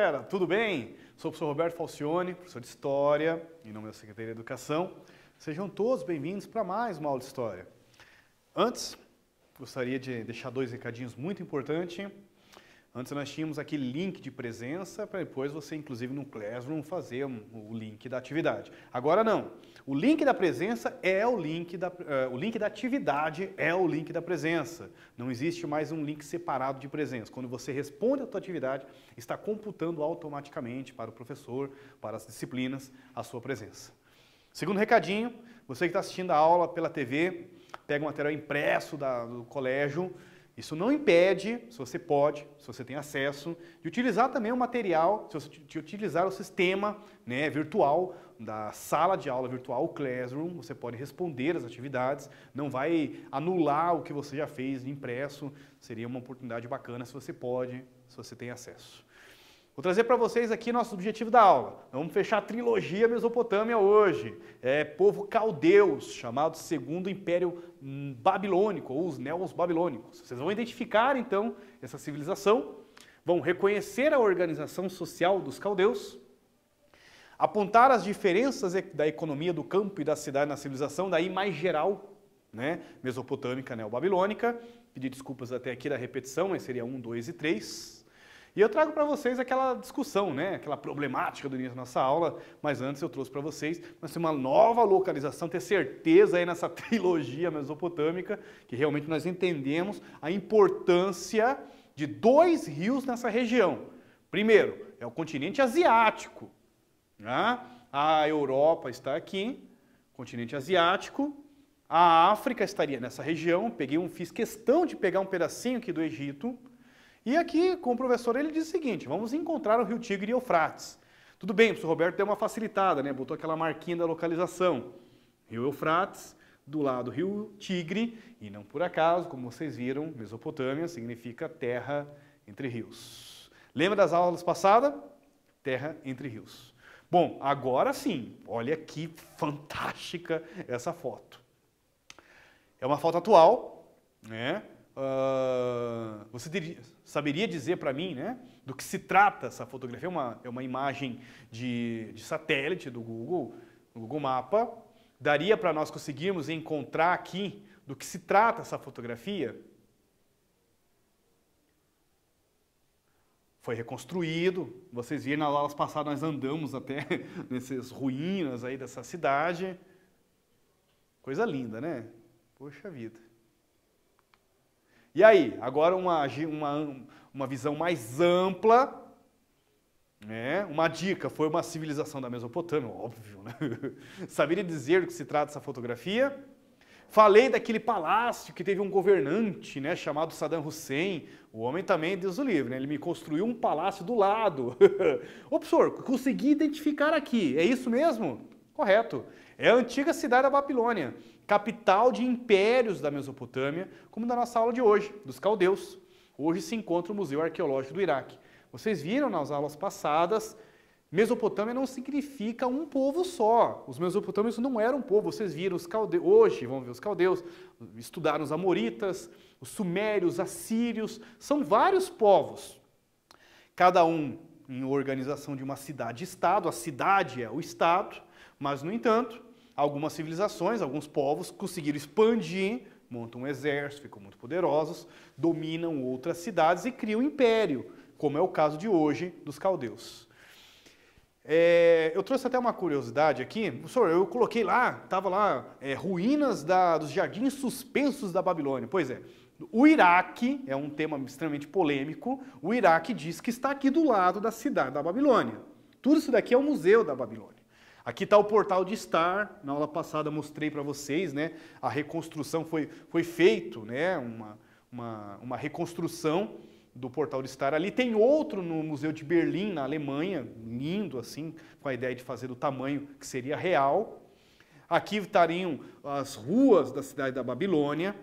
galera, tudo bem? Sou o professor Roberto Falcione, professor de História, em nome da Secretaria de Educação. Sejam todos bem-vindos para mais uma aula de História. Antes, gostaria de deixar dois recadinhos muito importantes. Antes nós tínhamos aquele link de presença, para depois você, inclusive no Classroom, fazer o link da atividade. Agora não. O link da presença é o link da atividade é o link da presença. Não existe mais um link separado de presença. Quando você responde a sua atividade, está computando automaticamente para o professor, para as disciplinas, a sua presença. Segundo recadinho, você que está assistindo a aula pela TV, pega o material impresso do colégio. Isso não impede, se você pode, se você tem acesso, de utilizar também o material, de utilizar o sistema virtual da sala de aula virtual, o Classroom. Você pode responder as atividades, não vai anular o que você já fez de impresso. Seria uma oportunidade bacana se você pode, se você tem acesso. Vou trazer para vocês aqui nosso objetivo da aula. Vamos fechar a trilogia Mesopotâmia hoje. É povo caldeus, chamado Segundo Império Babilônico, ou os Neos Babilônicos. Vocês vão identificar, então, essa civilização, vão reconhecer a organização social dos caldeus, apontar as diferenças da economia do campo e da cidade na civilização, daí mais geral, mesopotâmica, neobabilônica. Pedir desculpas até aqui da repetição, mas seria 1, 2 e 3. E eu trago para vocês aquela discussão, aquela problemática do início da nossa aula, mas antes eu trouxe para vocês, nós temos uma nova localização, ter certeza aí nessa trilogia mesopotâmica, que realmente nós entendemos a importância de 2 rios nessa região. Primeiro, é o continente asiático. A Europa está aqui, continente asiático, a África estaria nessa região, fiz questão de pegar um pedacinho aqui do Egito. E aqui, com o professor, ele diz o seguinte: vamos encontrar o rio Tigre e Eufrates. Tudo bem, o professor Roberto deu uma facilitada, botou aquela marquinha da localização. Rio Eufrates, do lado rio Tigre, e não por acaso, como vocês viram, Mesopotâmia significa terra entre rios. Lembra das aulas passadas? Terra entre rios. Bom, agora sim, olha que fantástica essa foto. É uma foto atual, você saberia dizer para mim, do que se trata essa fotografia? É uma imagem de satélite do Google Mapa. Daria para nós conseguirmos encontrar aqui do que se trata essa fotografia? Foi reconstruído. Vocês viram nas aulas passadas, nós andamos até nessas ruínas aí dessa cidade. Coisa linda, né? Poxa vida. E aí, agora uma visão mais ampla, uma dica, foi uma civilização da Mesopotâmia, óbvio, Saberia dizer do que se trata essa fotografia? Falei daquele palácio que teve um governante, chamado Saddam Hussein. O homem também, Deus o livre, ele me construiu um palácio do lado. Ô, professor, consegui identificar aqui, é isso mesmo? Correto. É a antiga cidade da Babilônia, capital de impérios da Mesopotâmia, como da nossa aula de hoje, dos caldeus. Hoje se encontra o Museu Arqueológico do Iraque. Vocês viram nas aulas passadas, Mesopotâmia não significa um povo só. Os mesopotâmios não eram um povo. Vocês viram os caldeus, hoje vamos ver os caldeus, estudaram os amoritas, os sumérios, os assírios, são vários povos. Cada um em organização de uma cidade-estado, a cidade é o estado, mas, no entanto, algumas civilizações, alguns povos conseguiram expandir, montam um exército, ficam muito poderosos, dominam outras cidades e criam um império, como é o caso de hoje dos caldeus. Eu trouxe até uma curiosidade aqui. Professor, eu coloquei lá, estava lá, ruínas dos jardins suspensos da Babilônia. Pois é, o Iraque, é um tema extremamente polêmico, o Iraque diz que está aqui do lado da cidade da Babilônia. Tudo isso daqui é o Museu da Babilônia. Aqui está o portal de Star, na aula passada mostrei para vocês, a reconstrução foi feito, uma reconstrução do portal de Star. Ali tem outro no Museu de Berlim, na Alemanha, lindo assim, com a ideia de fazer do tamanho que seria real. Aqui estariam as ruas da cidade da Babilônia.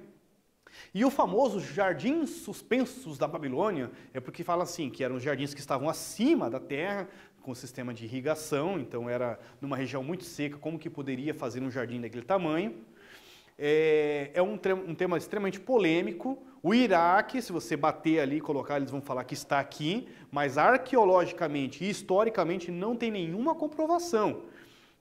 E o famoso Jardins Suspensos da Babilônia é porque fala assim, que eram os jardins que estavam acima da terra, com sistema de irrigação, então era numa região muito seca, como que poderia fazer um jardim daquele tamanho? é um tema extremamente polêmico. O Iraque, se você bater ali e colocar, eles vão falar que está aqui, mas arqueologicamente e historicamente não tem nenhuma comprovação.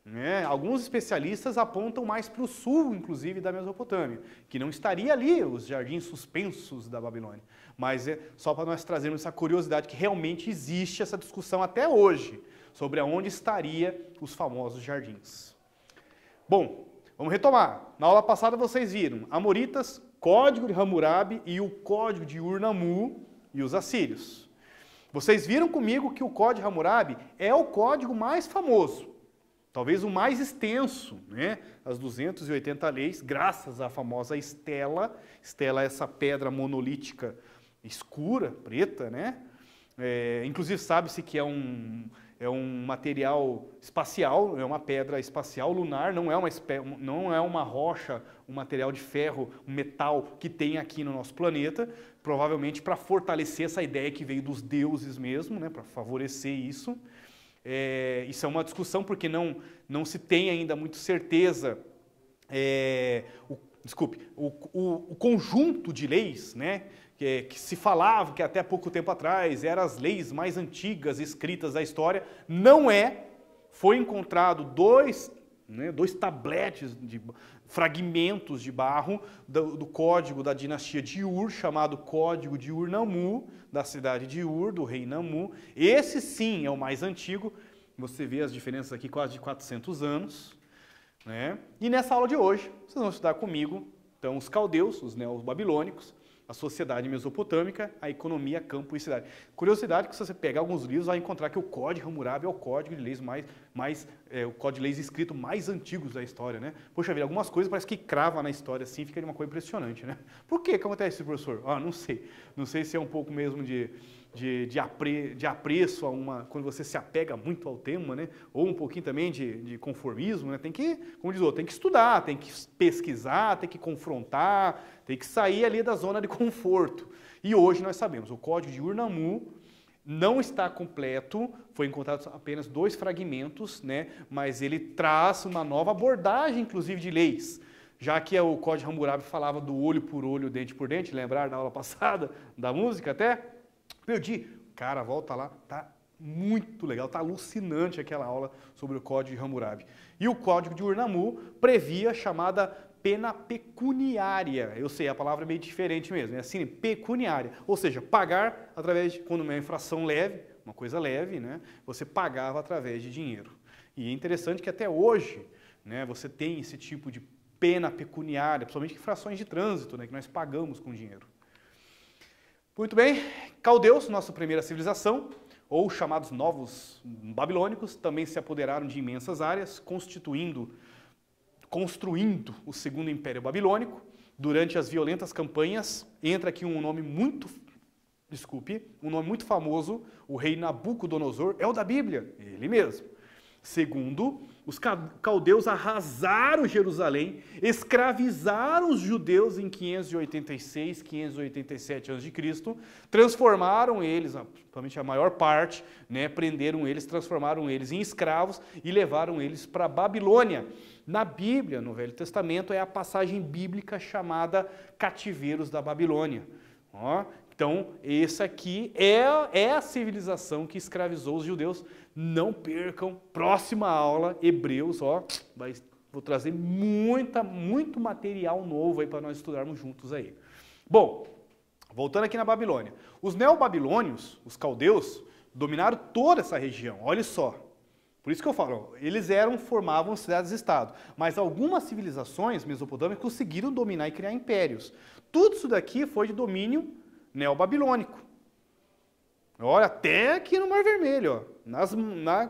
Né? Alguns especialistas apontam mais para o sul, inclusive, da Mesopotâmia, que não estaria ali os jardins suspensos da Babilônia. Mas é só para nós trazermos essa curiosidade que realmente existe essa discussão até hoje sobre aonde estaria os famosos jardins. Bom, vamos retomar. Na aula passada vocês viram Amoritas, Código de Hammurabi e o Código de Ur-Nammu e os assírios. Vocês viram comigo que o Código de Hammurabi é o código mais famoso, talvez o mais extenso, né? As 280 leis, graças à famosa estela. Estela é essa pedra monolítica escura, preta, né? Inclusive sabe-se que é um material espacial, é uma pedra espacial lunar, não é uma rocha, um material de ferro, um metal que tem aqui no nosso planeta, provavelmente para fortalecer essa ideia que veio dos deuses mesmo, né? Para favorecer isso. Isso é uma discussão porque não se tem ainda muito certeza, o conjunto de leis, né, que se falava que até pouco tempo atrás eram as leis mais antigas escritas da história, foi encontrado dois tabletes, fragmentos de barro do código da dinastia de Ur, chamado Código de Ur-Nammu, da cidade de Ur, do rei Nammu. Esse sim é o mais antigo, você vê as diferenças aqui, quase de 400 anos. Né? E nessa aula de hoje, vocês vão estudar comigo, então, os caldeus, os neobabilônicos, a sociedade mesopotâmica, a economia, campo e cidade. Curiosidade que se você pegar alguns livros, vai encontrar que o Código de Hammurabi é o código de leis o código de leis escrito mais antigos da história, né? Poxa vida, algumas coisas parece que crava na história assim, fica uma coisa impressionante, né? Por que acontece isso, professor? Não sei. Não sei se é um pouco mesmo de apreço quando você se apega muito ao tema, né? Ou um pouquinho também de conformismo, né? Tem que, como diz o outro, tem que estudar, tem que pesquisar, tem que confrontar, tem que sair ali da zona de conforto. E hoje nós sabemos, o Código de Ur-Nammu não está completo, foi encontrado apenas 2 fragmentos, né? Mas ele traz uma nova abordagem, inclusive, de leis. Já que o Código de Hammurabi falava do olho por olho, dente por dente, lembrar da aula passada, da música até? Perdi. Cara, volta lá, tá muito legal, tá alucinante aquela aula sobre o Código de Hammurabi. E o Código de Ur-Nammu previa a chamada pena pecuniária. Eu sei, a palavra é meio diferente mesmo, é assim, pecuniária. Ou seja, pagar através de, quando uma infração leve, uma coisa leve, né, você pagava através de dinheiro. E é interessante que até hoje, né, você tem esse tipo de pena pecuniária, principalmente infrações de trânsito, né, que nós pagamos com dinheiro. Muito bem, caldeus, nossa primeira civilização, ou chamados novos babilônicos, também se apoderaram de imensas áreas, construindo o segundo império babilônico. Durante as violentas campanhas, entra aqui um nome muito famoso, o rei Nabucodonosor, é o da Bíblia, ele mesmo. Segundo, os caldeus arrasaram Jerusalém, escravizaram os judeus em 586, 587 a.C., transformaram eles, principalmente a maior parte, né, prenderam eles, transformaram eles em escravos e levaram eles para a Babilônia. Na Bíblia, no Velho Testamento, é a passagem bíblica chamada Cativeiros da Babilônia. Então, essa aqui é a civilização que escravizou os judeus. Não percam, próxima aula, Hebreus, vou trazer muito material novo aí para nós estudarmos juntos aí. Bom, voltando aqui na Babilônia. Os neobabilônios, os caldeus, dominaram toda essa região, olha só. Por isso que eu falo, eles formavam cidades-estado, mas algumas civilizações mesopotâmicas conseguiram dominar e criar impérios. Tudo isso daqui foi de domínio neobabilônico. Olha, até aqui no Mar Vermelho,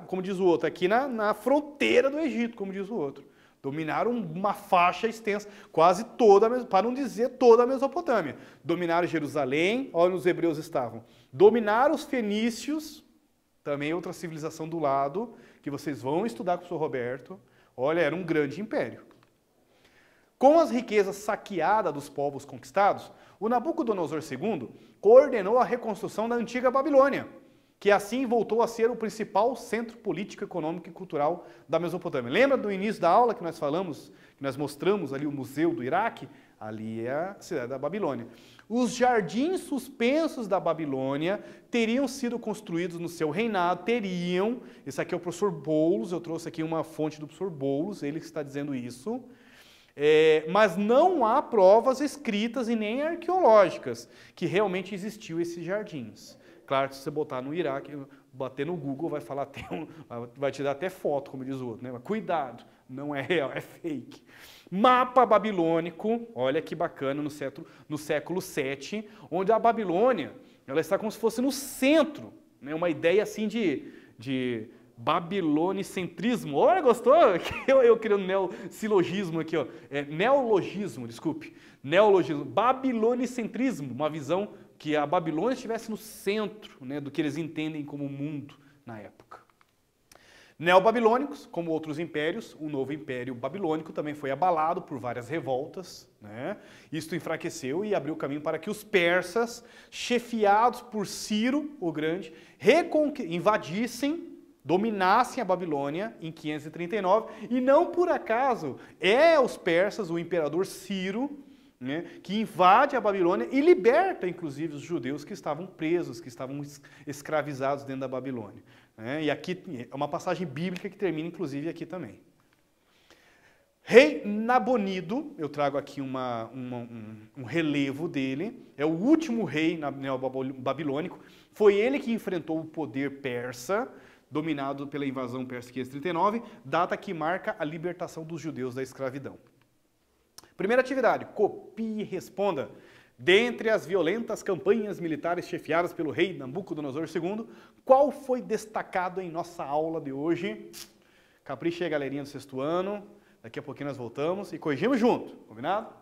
como diz o outro, aqui na fronteira do Egito, como diz o outro. Dominaram uma faixa extensa, quase toda, para não dizer toda a Mesopotâmia. Dominaram Jerusalém, olha onde os hebreus estavam. Dominaram os fenícios, também outra civilização do lado, que vocês vão estudar com o professor Roberto. Olha, era um grande império. Com as riquezas saqueadas dos povos conquistados, o Nabucodonosor II coordenou a reconstrução da antiga Babilônia. que assim voltou a ser o principal centro político, econômico e cultural da Mesopotâmia. Lembra do início da aula que nós falamos, que nós mostramos ali o museu do Iraque? Ali é a cidade da Babilônia. Os jardins suspensos da Babilônia teriam sido construídos no seu reinado, esse aqui é o professor Boulos, eu trouxe aqui uma fonte do professor Boulos, ele que está dizendo isso, mas não há provas escritas e nem arqueológicas que realmente existiu esses jardins. Claro que se você botar no Iraque, bater no Google, vai falar vai te dar até foto, como diz o outro, né? Mas cuidado, não é real, é fake. Mapa babilônico, olha que bacana, no século VII, onde a Babilônia ela está como se fosse no centro, né? Uma ideia assim de babilonicentrismo. Olha, gostou? Eu criando neosilogismo aqui, ó. Neologismo, desculpe. Neologismo. Babilonicentrismo, uma visão que a Babilônia estivesse no centro, né, do que eles entendem como mundo na época. Neobabilônicos, como outros impérios, o novo império babilônico também foi abalado por várias revoltas, né? Isto enfraqueceu e abriu caminho para que os persas, chefiados por Ciro o Grande, invadissem, dominassem a Babilônia em 539, e não por acaso os persas, o imperador Ciro, né, que invade a Babilônia e liberta, inclusive, os judeus que estavam presos, que estavam escravizados dentro da Babilônia. E aqui é uma passagem bíblica que termina, inclusive, aqui também. Rei Nabonido, eu trago aqui um relevo dele, é o último rei babilônico, foi ele que enfrentou o poder persa, dominado pela invasão persa em 539, data que marca a libertação dos judeus da escravidão. Primeira atividade, copie e responda. Dentre as violentas campanhas militares chefiadas pelo rei Nabucodonosor II, qual foi destacado em nossa aula de hoje? Capricha aí, galerinha do sexto ano. Daqui a pouquinho nós voltamos e corrigimos junto, combinado?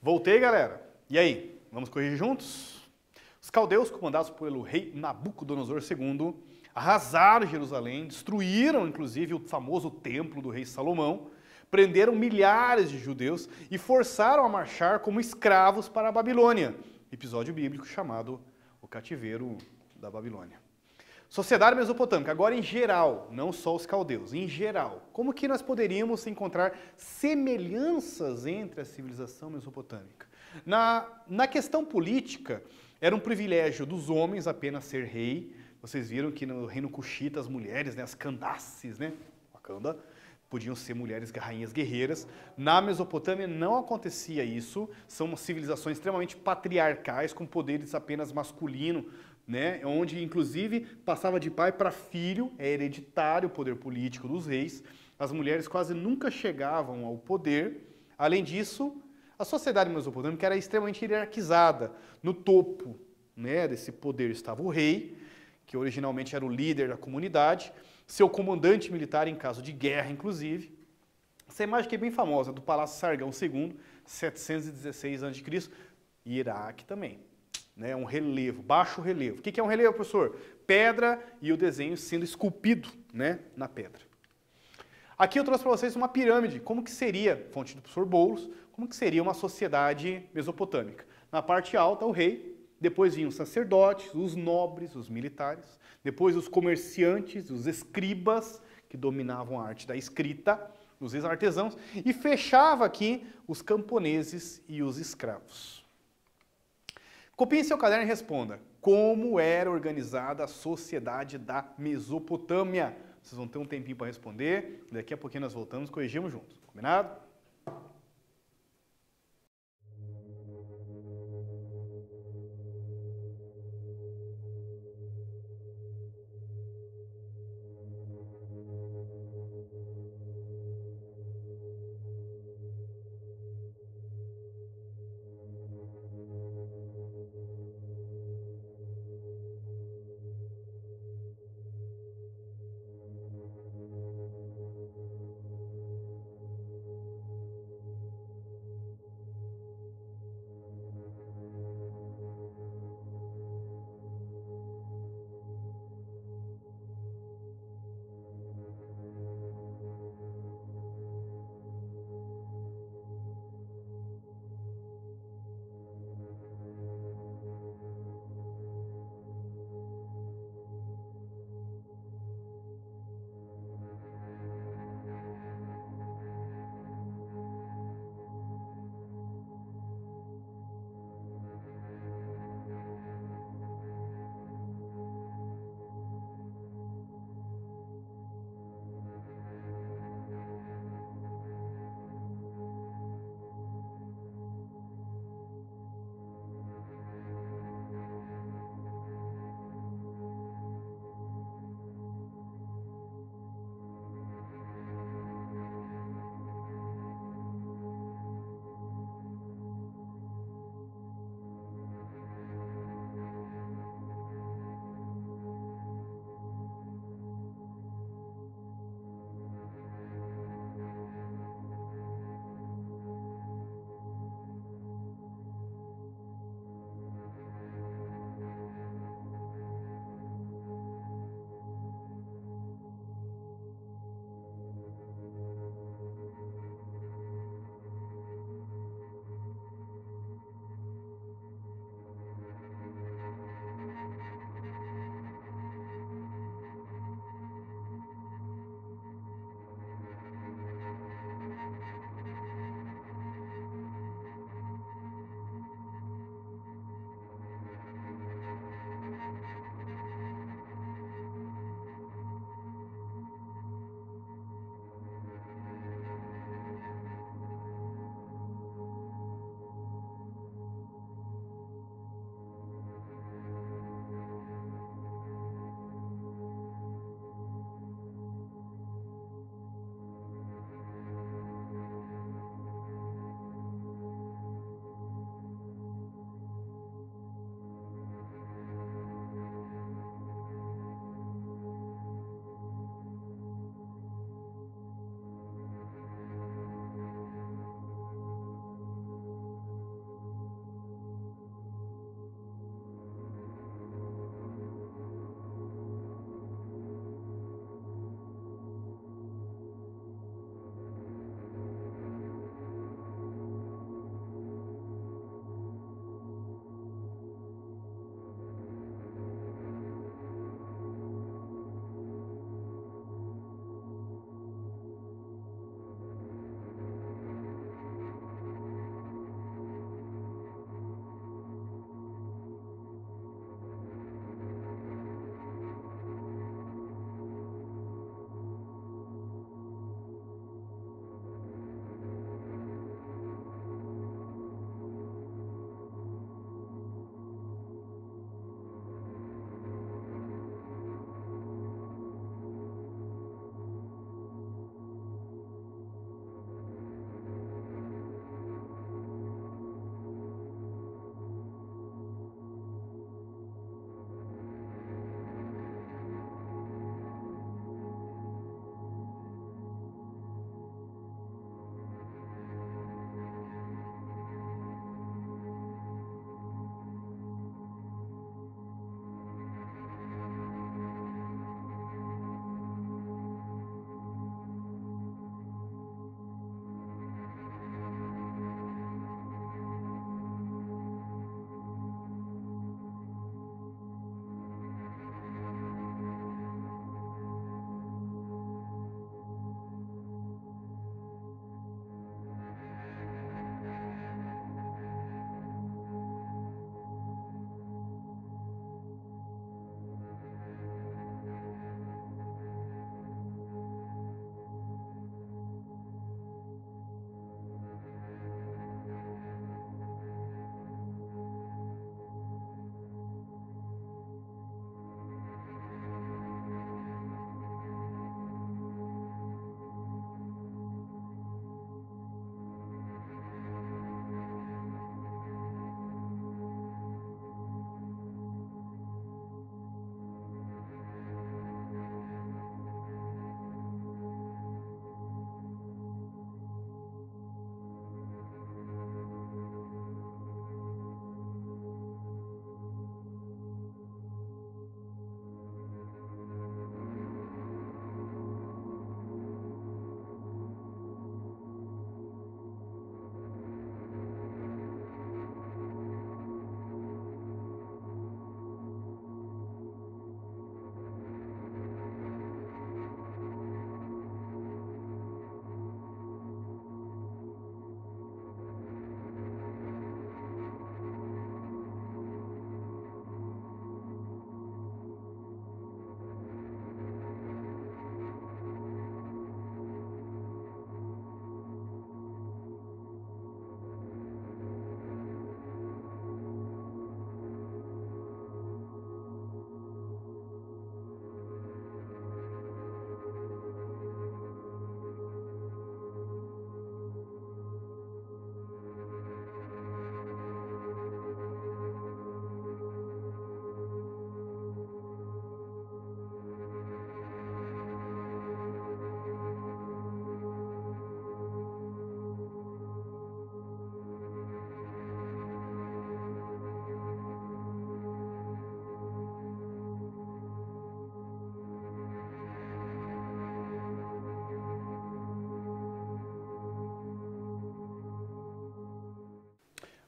Voltei, galera. E aí, vamos corrigir juntos? Os caldeus, comandados pelo rei Nabucodonosor II, arrasaram Jerusalém, destruíram inclusive o famoso templo do rei Salomão, prenderam milhares de judeus e forçaram a marchar como escravos para a Babilônia, episódio bíblico chamado o cativeiro da Babilônia. Sociedade mesopotâmica, agora em geral, não só os caldeus, em geral. Como que nós poderíamos encontrar semelhanças entre a civilização mesopotâmica? Na questão política, era um privilégio dos homens apenas ser rei. Vocês viram que no reino cuxita as mulheres, né, as Candaces, né, Wakanda, podiam ser mulheres rainhas guerreiras. Na Mesopotâmia não acontecia isso. São civilizações extremamente patriarcais, com poderes apenas masculinos, né, onde inclusive passava de pai para filho, é hereditário o poder político dos reis. As mulheres quase nunca chegavam ao poder. Além disso, a sociedade mesopotâmica era extremamente hierarquizada. No topo, né, desse poder estava o rei, que originalmente era o líder da comunidade, seu comandante militar em caso de guerra, inclusive. Essa imagem aqui é bem famosa, do Palácio Sargão II, 716 a.C., e Iraque também. Né, um relevo, baixo relevo. O que é um relevo, professor? Pedra e o desenho sendo esculpido, né, na pedra. Aqui eu trouxe para vocês uma pirâmide, como que seria, fonte do professor Boulos, como que seria uma sociedade mesopotâmica. Na parte alta, o rei, depois vinham os sacerdotes, os nobres, os militares, depois os comerciantes, os escribas, que dominavam a arte da escrita, os artesãos, e fechava aqui os camponeses e os escravos. Copie seu caderno e responda: como era organizada a sociedade da Mesopotâmia? Vocês vão ter um tempinho para responder, daqui a pouquinho nós voltamos, corrigimos juntos, combinado?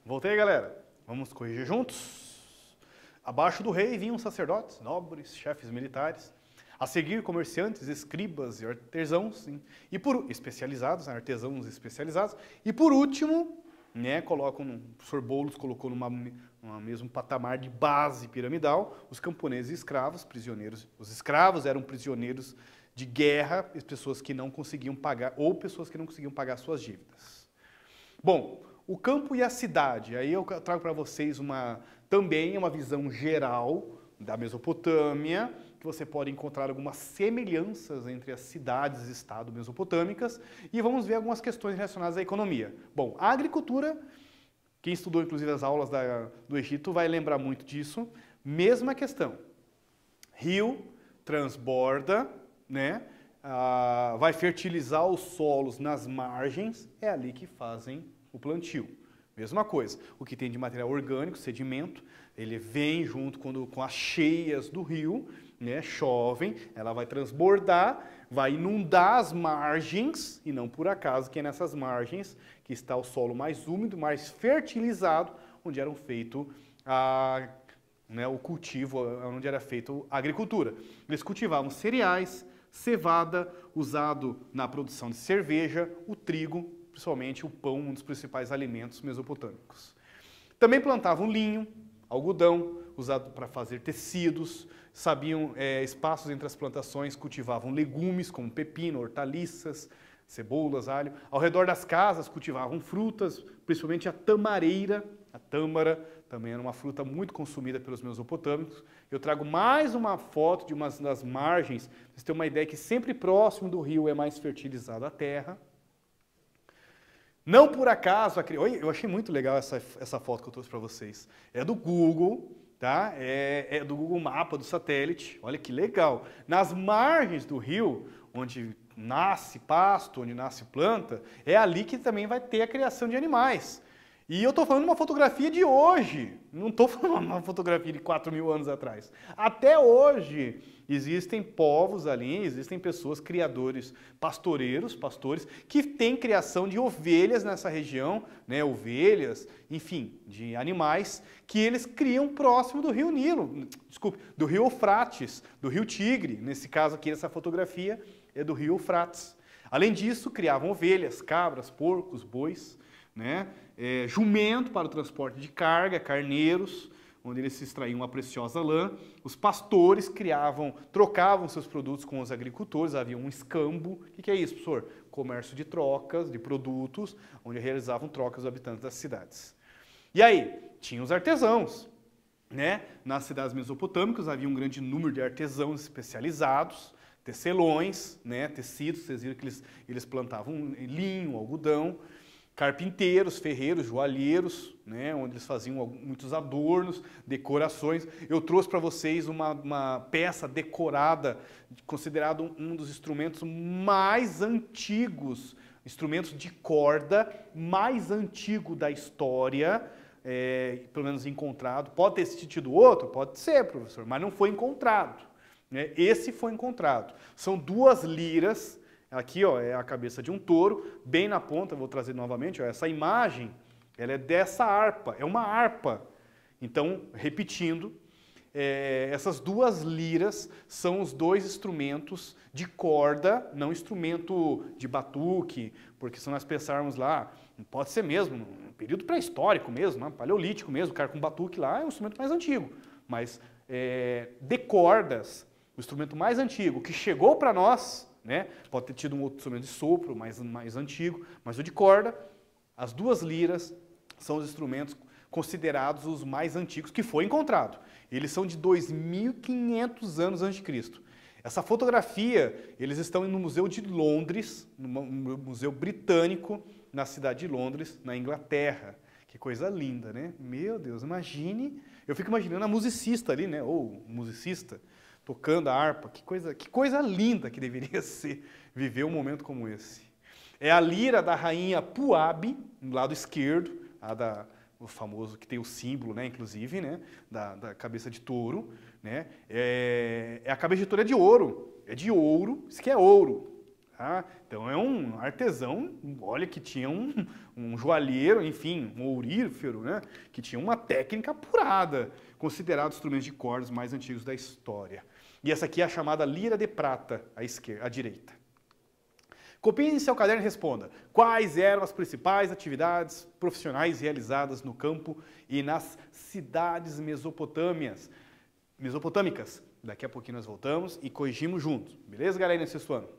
Voltei, galera. Vamos corrigir juntos? Abaixo do rei vinham sacerdotes, nobres, chefes militares. A seguir, comerciantes, escribas e artesãos, especializados, artesãos especializados. E por último, né, o professor Boulos colocou numa mesmo patamar de base piramidal, os camponeses e escravos, prisioneiros. Os escravos eram prisioneiros de guerra, as pessoas que não conseguiam pagar, ou pessoas que não conseguiam pagar suas dívidas. Bom, o campo e a cidade, aí eu trago para vocês também uma visão geral da Mesopotâmia, que você pode encontrar algumas semelhanças entre as cidades e estado mesopotâmicas, e vamos ver algumas questões relacionadas à economia. Bom, a agricultura, quem estudou inclusive as aulas do Egito vai lembrar muito disso, mesma questão. Rio transborda, né? Vai fertilizar os solos nas margens, é ali que fazem o plantio. Mesma coisa, o que tem de material orgânico, sedimento, ele vem junto com as cheias do rio, né, chovem, ela vai transbordar, vai inundar as margens, e não por acaso que é nessas margens que está o solo mais úmido, mais fertilizado, onde eram feito o cultivo, onde era feita a agricultura. Eles cultivavam cereais, cevada, usado na produção de cerveja, o trigo, principalmente o pão, um dos principais alimentos mesopotâmicos. Também plantavam linho, algodão, usado para fazer tecidos, sabiam espaços entre as plantações, cultivavam legumes como pepino, hortaliças, cebolas, alho. Ao redor das casas cultivavam frutas, principalmente a tamareira, a tâmara, também era uma fruta muito consumida pelos mesopotâmicos. Eu trago mais uma foto de uma das margens, para vocês terem uma ideia que sempre próximo do rio é mais fertilizada a terra. Não por acaso, eu achei muito legal essa foto que eu trouxe para vocês. É do Google, tá? É do Google Mapa, do satélite. Olha que legal. Nas margens do rio, onde nasce pasto, onde nasce planta, é ali que também vai ter a criação de animais. E eu estou falando de uma fotografia de hoje, não estou falando de uma fotografia de 4.000 anos atrás. Até hoje existem povos ali, existem pessoas, criadores, pastores, que têm criação de ovelhas nessa região, né, ovelhas, enfim, de animais, que eles criam próximo do rio Nilo, do rio Eufrates, do rio Tigre, nesse caso aqui, essa fotografia é do rio Eufrates. Além disso, criavam ovelhas, cabras, porcos, bois, né? Jumento para o transporte de carga, carneiros, onde eles se extraíam uma preciosa lã. Os pastores trocavam seus produtos com os agricultores, havia um escambo. O que é isso, professor? Comércio de trocas, de produtos, onde realizavam trocas os habitantes das cidades. E aí, tinha os artesãos, né? Nas cidades mesopotâmicas havia um grande número de artesãos especializados, tecelões, né? Tecidos, vocês viram que eles plantavam linho, algodão, carpinteiros, ferreiros, joalheiros, né, onde eles faziam muitos adornos, decorações. Eu trouxe para vocês uma peça decorada, considerado um dos instrumentos mais antigos, instrumentos de corda mais antigo da história, pelo menos encontrado. Pode ter tido outro? Pode ser, professor, mas não foi encontrado. Né? Esse foi encontrado. São 2 liras. Aqui, ó, é a cabeça de um touro, bem na ponta, vou trazer novamente, ó, essa imagem, ela é dessa harpa, é uma harpa. Então, repetindo, essas 2 liras são os 2 instrumentos de corda, não instrumento de batuque, porque se nós pensarmos lá, pode ser mesmo, um período pré-histórico mesmo, né, paleolítico mesmo, o cara com batuque lá é um instrumento mais antigo, mas de cordas, o instrumento mais antigo que chegou para nós, né? Pode ter tido um outro instrumento de sopro, mais antigo, mas o de corda, as 2 liras são os instrumentos considerados os mais antigos que foi encontrado. Eles são de 2.500 anos antes de Cristo. Essa fotografia, eles estão no Museu de Londres, no Museu Britânico, na cidade de Londres, na Inglaterra. Que coisa linda, né? Meu Deus, imagine, eu fico imaginando a musicista ali, né? Ou musicista, tocando a harpa, que coisa linda que deveria ser viver um momento como esse. É a lira da rainha Puabi, do lado esquerdo, o famoso que tem o símbolo, né, inclusive, né, da cabeça de touro. Né, a cabeça de touro é de ouro, isso que é ouro. Tá? Então é um artesão, olha que tinha um joalheiro, enfim, um ourífero, né? Que tinha uma técnica apurada, considerado os instrumentos de cordas mais antigos da história. E essa aqui é a chamada lira de prata, à esquerda, à direita. Copie em seu caderno e responda: quais eram as principais atividades profissionais realizadas no campo e nas cidades mesopotâmicas? Daqui a pouquinho nós voltamos e corrigimos juntos. Beleza, galera, no sexto ano?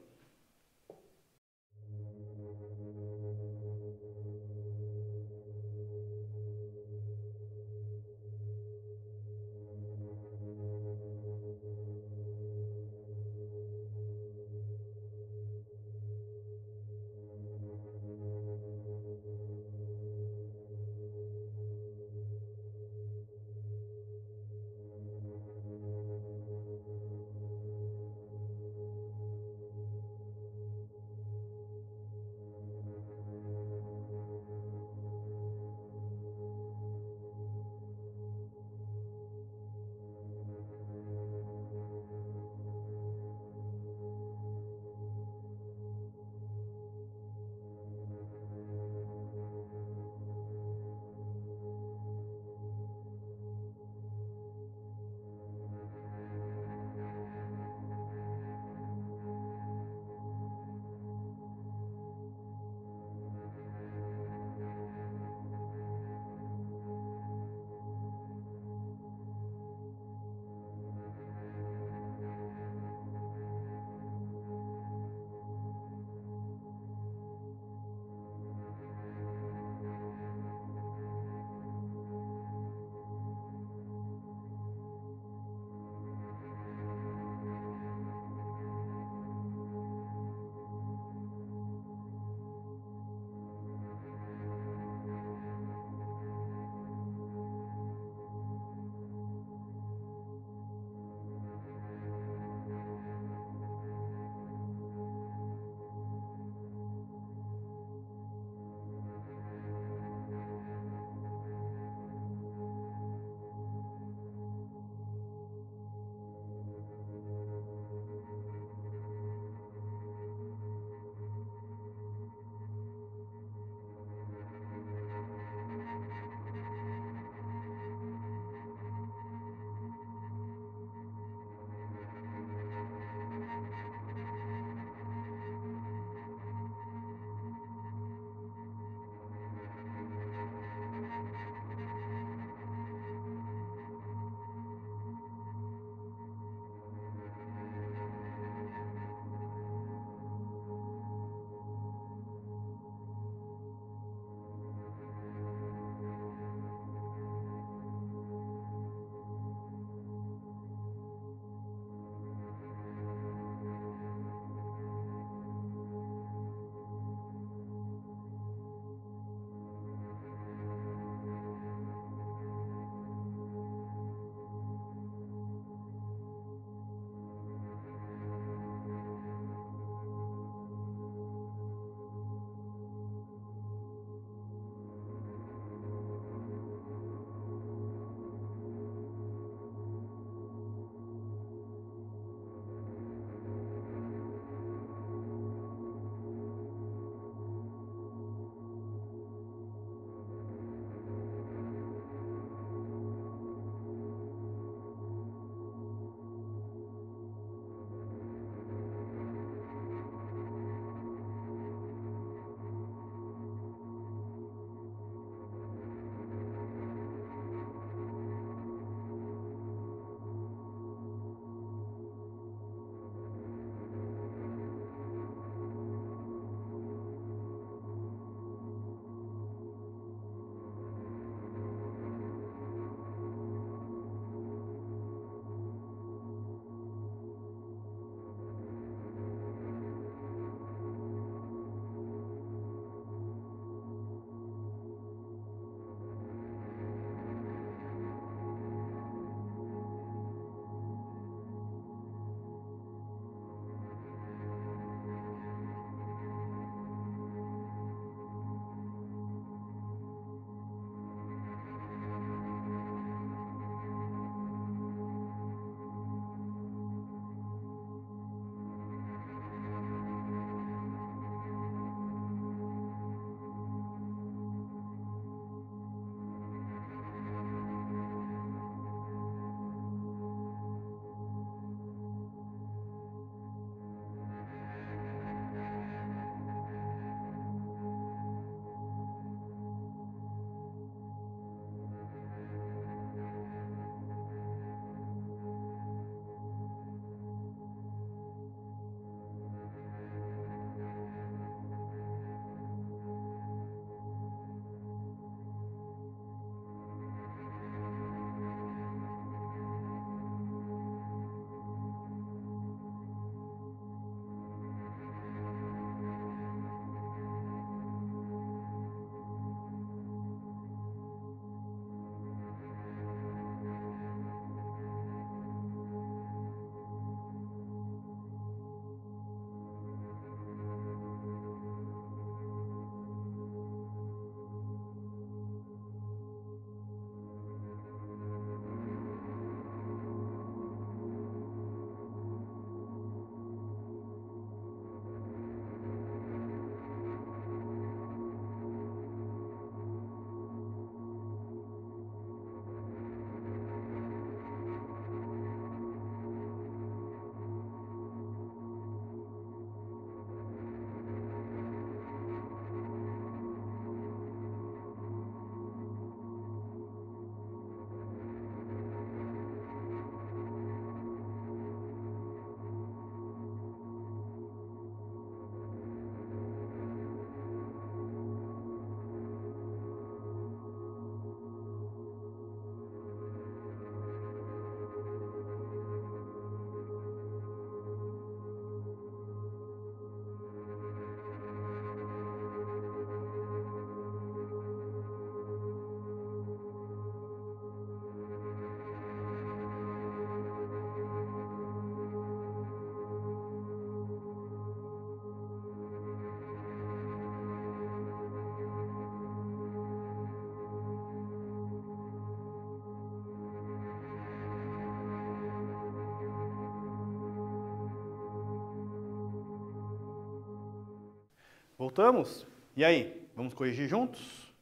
Voltamos? E aí, vamos corrigir juntos?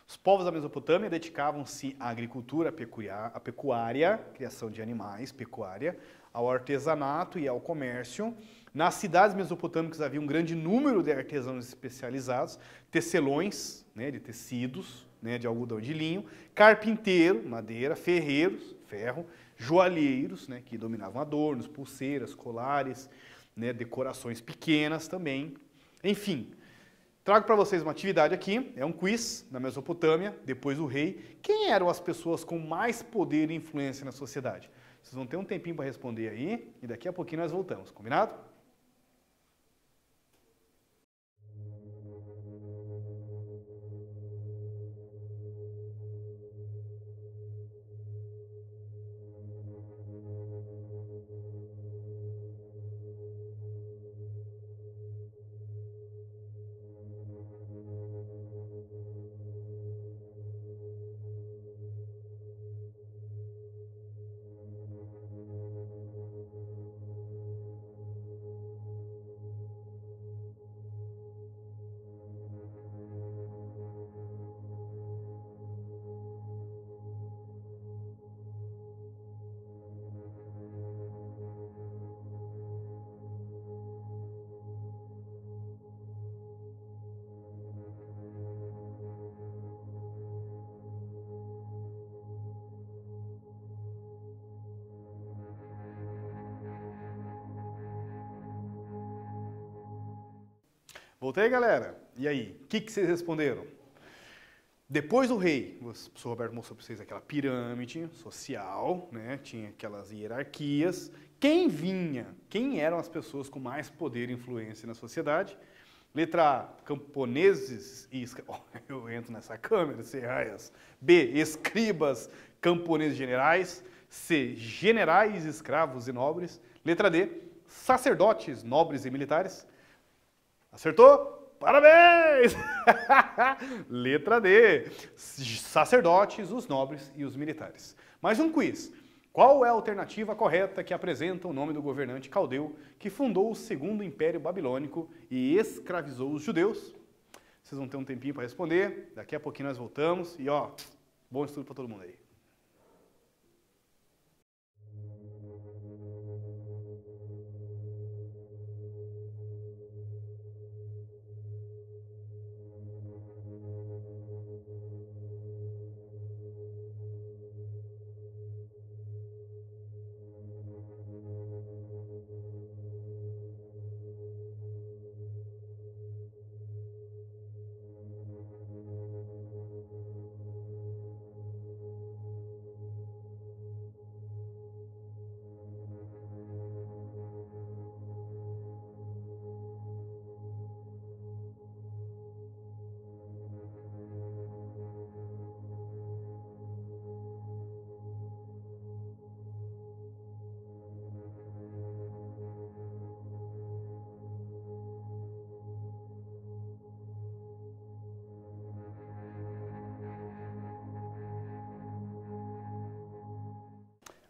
Os povos da Mesopotâmia dedicavam-se à agricultura, à pecuária, criação de animais, pecuária, ao artesanato e ao comércio. Nas cidades mesopotâmicas havia um grande número de artesãos especializados, tecelões, né, de tecidos, né, de algodão e de linho, carpinteiro, madeira, ferreiros, ferro, joalheiros, né, que dominavam adornos, pulseiras, colares, né, decorações pequenas também. Enfim, trago para vocês uma atividade aqui, é um quiz na Mesopotâmia, depois do rei. Quem eram as pessoas com mais poder e influência na sociedade? Vocês vão ter um tempinho para responder aí e daqui a pouquinho nós voltamos, combinado? Voltei, galera? E aí, o que vocês responderam? Depois do rei, o professor Roberto mostrou para vocês aquela pirâmide social, né? Tinha aquelas hierarquias. Quem eram as pessoas com mais poder e influência na sociedade? Letra A, camponeses e escravos. Eu entro nessa câmera, serraias. B, escribas, camponeses generais. C, generais, escravos e nobres. Letra D, sacerdotes, nobres e militares. Acertou? Parabéns! Letra D, sacerdotes, os nobres e os militares. Mais um quiz. Qual é a alternativa correta que apresenta o nome do governante caldeu que fundou o Segundo Império Babilônico e escravizou os judeus? Vocês vão ter um tempinho para responder. Daqui a pouquinho nós voltamos. E ó, bom estudo para todo mundo aí.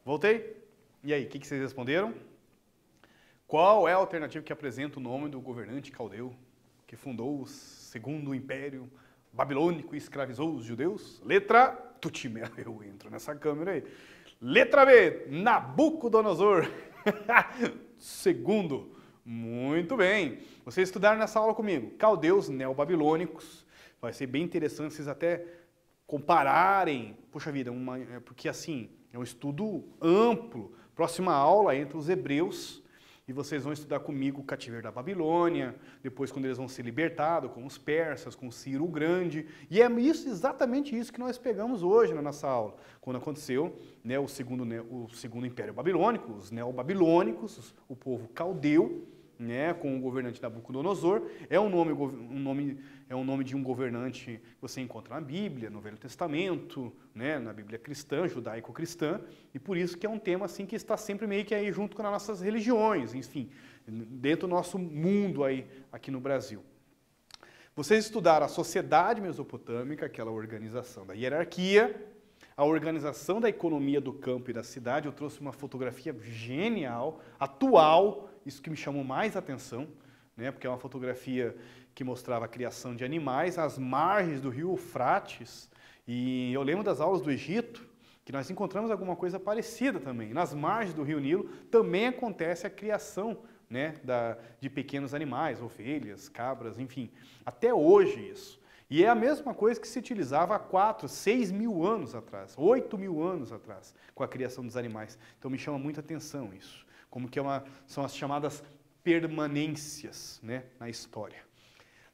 Voltei? E aí, o que vocês responderam? Qual é a alternativa que apresenta o nome do governante caldeu que fundou o Segundo Império Babilônico e escravizou os judeus? Letra... Eu entro nessa câmera aí. Letra B, Nabucodonosor. Segundo. Muito bem. Vocês estudaram nessa aula comigo. Caldeus neobabilônicos. Vai ser bem interessante vocês até compararem. Poxa vida, porque assim... É um estudo amplo. Próxima aula entre os hebreus e vocês vão estudar comigo o cativeiro da Babilônia, depois quando eles vão ser libertados, com os persas, com Ciro o Grande. E é exatamente isso que nós pegamos hoje na nossa aula, quando aconteceu, né, o segundo Império Babilônico, os neobabilônicos, o povo caldeu, né, com o governante Nabucodonosor. É um nome de um governante que você encontra na Bíblia, no Velho Testamento, né, na Bíblia cristã, judaico-cristã, e por isso que é um tema assim que está sempre meio que aí junto com as nossas religiões, enfim, dentro do nosso mundo aí aqui no Brasil. Vocês estudaram a sociedade mesopotâmica, aquela organização da hierarquia, a organização da economia do campo e da cidade. Eu trouxe uma fotografia genial, atual, isso que me chamou mais atenção, né? Porque é uma fotografia que mostrava a criação de animais às margens do rio Eufrates. E eu lembro das aulas do Egito, que nós encontramos alguma coisa parecida também. Nas margens do rio Nilo também acontece a criação, né, de pequenos animais, ovelhas, cabras, enfim. Até hoje isso. E é a mesma coisa que se utilizava há 4, 6 mil anos atrás, 8 mil anos atrás, com a criação dos animais. Então me chama muita atenção isso. Como que são as chamadas permanências, né, na história.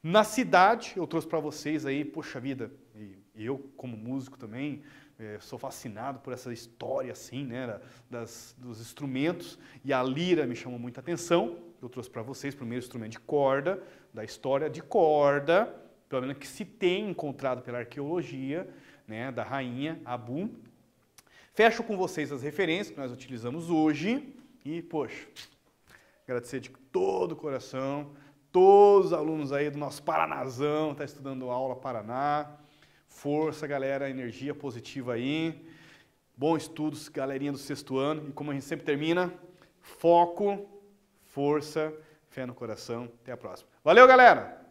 Na cidade, eu trouxe para vocês aí, poxa vida, e eu como músico também, sou fascinado por essa história assim, né, dos instrumentos, e a lira me chamou muita atenção. Eu trouxe para vocês o primeiro instrumento de corda, da história de corda, pelo menos que se tem encontrado pela arqueologia, né, da rainha Abu. Fecho com vocês as referências que nós utilizamos hoje e, poxa, agradecer de todo o coração, todos os alunos aí do nosso Paranazão, está estudando aula Paraná. Força, galera, energia positiva aí. Bons estudos, galerinha do 6º ano. E como a gente sempre termina, foco, força, fé no coração. Até a próxima. Valeu, galera!